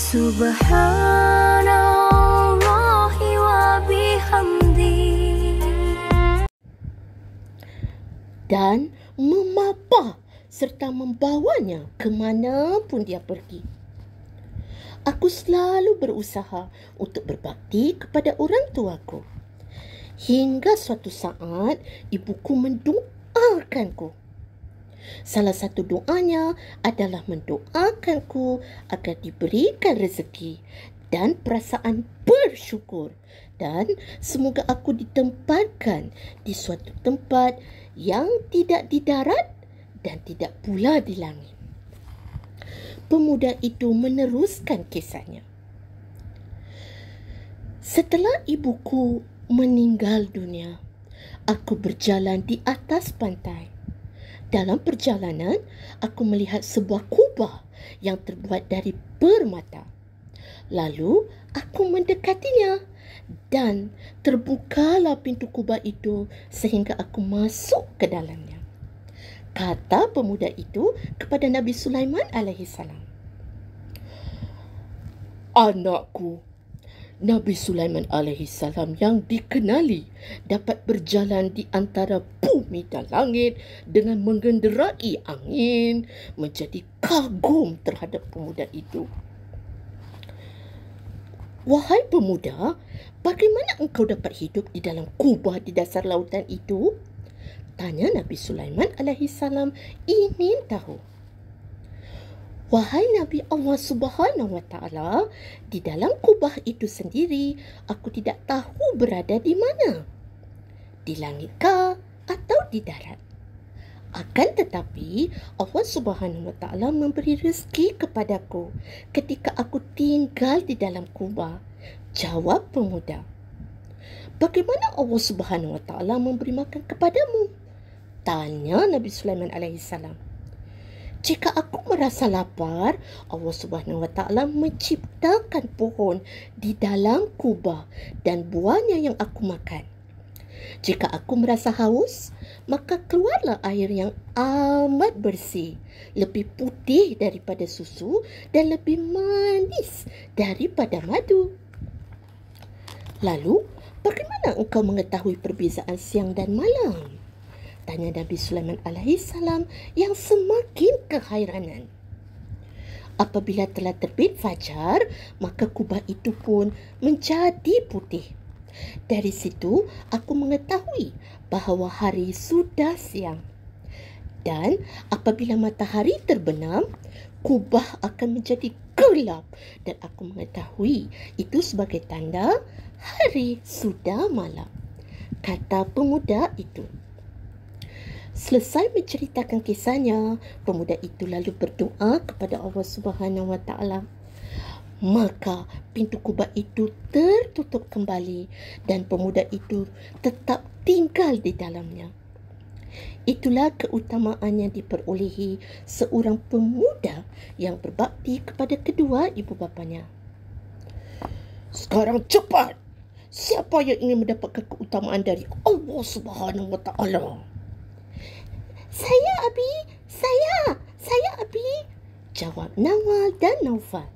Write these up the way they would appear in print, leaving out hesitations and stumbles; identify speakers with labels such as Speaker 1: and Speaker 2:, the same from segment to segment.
Speaker 1: Subhanallahi wa bihamdi.
Speaker 2: Dan memapah serta membawanya ke mana pun dia pergi. Aku selalu berusaha untuk berbakti kepada orang tuaku. Hingga suatu saat ibuku mendoakanku. Salah satu doanya adalah mendoakanku agar diberikan rezeki dan perasaan bersyukur, dan semoga aku ditempatkan di suatu tempat yang tidak di darat dan tidak pula di langit. Pemuda itu meneruskan kisahnya. Setelah ibuku meninggal dunia, aku berjalan di atas pantai. Dalam perjalanan, aku melihat sebuah kubah yang terbuat dari permata. Lalu, aku mendekatinya dan terbukalah pintu kubah itu sehingga aku masuk ke dalamnya. Kata pemuda itu kepada Nabi Sulaiman alaihissalam, "Anakku, Nabi Sulaiman alaihissalam yang dikenali dapat berjalan di antara bumi dan langit dengan mengenderai angin, menjadi kagum terhadap pemuda itu." "Wahai pemuda, bagaimana engkau dapat hidup di dalam kubah di dasar lautan itu?" tanya Nabi Sulaiman alaihissalam ingin tahu. "Wahai Nabi Allah Subhanahu wa Ta'ala, di dalam kubah itu sendiri, aku tidak tahu berada di mana. Di langitkah atau di darat? Akan tetapi, Allah Subhanahu wa Ta'ala memberi rezeki kepadaku ketika aku tinggal di dalam kubah," jawab pemuda. "Bagaimana Allah Subhanahu wa Ta'ala memberi makan kepadamu?" tanya Nabi Sulaiman alaihissalam. "Jika aku merasa lapar, Allah Subhanahu wa Ta'ala menciptakan pohon di dalam kubah dan buahnya yang aku makan. Jika aku merasa haus, maka keluarlah air yang amat bersih, lebih putih daripada susu dan lebih manis daripada madu." "Lalu, bagaimana engkau mengetahui perbezaan siang dan malam?" tanya Nabi Sulaiman alaihissalam yang semakin kehairanan. "Apabila telah terbit fajar, maka kubah itu pun menjadi putih. Dari situ aku mengetahui bahawa hari sudah siang. Dan apabila matahari terbenam, kubah akan menjadi gelap dan aku mengetahui itu sebagai tanda hari sudah malam," kata pemuda itu. Selesai menceritakan kisahnya, pemuda itu lalu berdoa kepada Allah Subhanahu wa Ta'ala. Maka pintu kubah itu tertutup kembali dan pemuda itu tetap tinggal di dalamnya. Itulah keutamaan yang diperolehi seorang pemuda yang berbakti kepada kedua ibu bapanya. "Sekarang cepat, siapa yang ingin mendapatkan keutamaan dari Allah Subhanahu wa Ta'ala?" "Saya, Abi. Saya, Abi," jawab Nawal dan Naufal.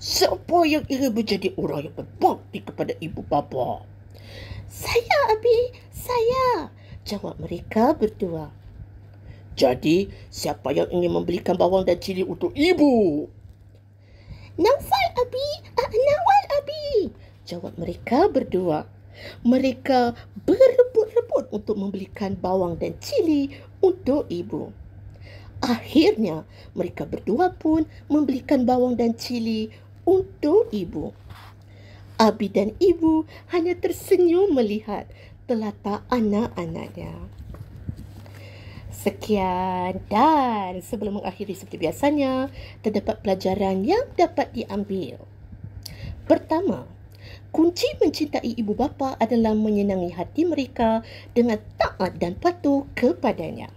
Speaker 2: "Siapa yang ingin menjadi orang yang berbakti kepada ibu bapa?" "Saya, Abi. Saya," jawab mereka berdua. "Jadi, siapa yang ingin membelikan bawang dan cili untuk ibu?" Nawal, Abi," jawab mereka berdua. Mereka berebut-rebut untuk membelikan bawang dan cili untuk ibu. Akhirnya, mereka berdua pun membelikan bawang dan cili untuk ibu. Abi dan ibu hanya tersenyum melihat telatak anak-anaknya. Sekian, dan sebelum mengakhiri seperti biasanya, terdapat pelajaran yang dapat diambil. Pertama, kunci mencintai ibu bapa adalah menyenangi hati mereka dengan taat dan patuh kepadanya.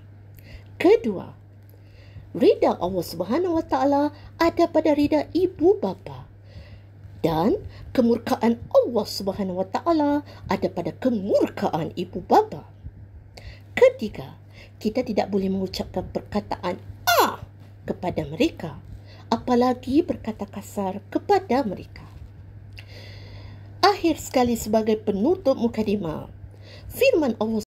Speaker 2: Kedua, rida Allah Subhanahu wa Ta'ala ada pada rida ibu bapa, dan kemurkaan Allah Subhanahu wa Ta'ala ada pada kemurkaan ibu bapa. Ketiga, kita tidak boleh mengucapkan perkataan kepada mereka apalagi berkata kasar kepada mereka. Akhir sekali sebagai penutup mukadimah, firman Allah